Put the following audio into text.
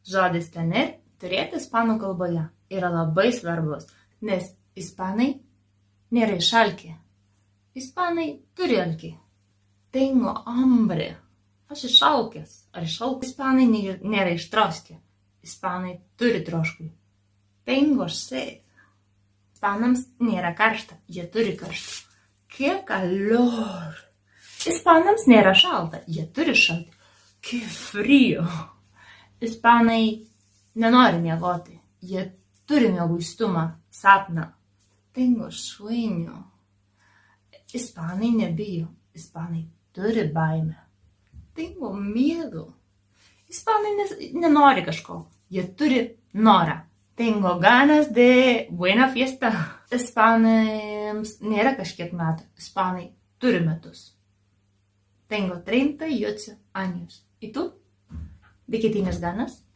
Žodis tener turėti ispanų kalboje yra labai svarbus, nes ispanai nėra išalkę. Ispanai turi alkį. Tengo hambre. Aš išalkęs. Ar išalkęs? Ispanai nėra ištroškę. Ispanai turi troškulį. Tengo sed. Ispanams nėra karšta. Jie turi karštą. Qué calor. Ispanams nėra šalta. Jie turi šaltį. Qué frío. Ispanai nenori miegoti. Jie turi mieguistumą, sapną. Tengo sueño. Ispanai nebijo. Ispanai turi baimę. Tengo miedo. Ispanai nenori kažko. Jie turi norą. Tengo ganas de buena fiesta. Ispanams nėra kažkiek metų. Ispanai turi metus. Tengo 38 años. ¿Y tú? ¿De qué tienes ganas?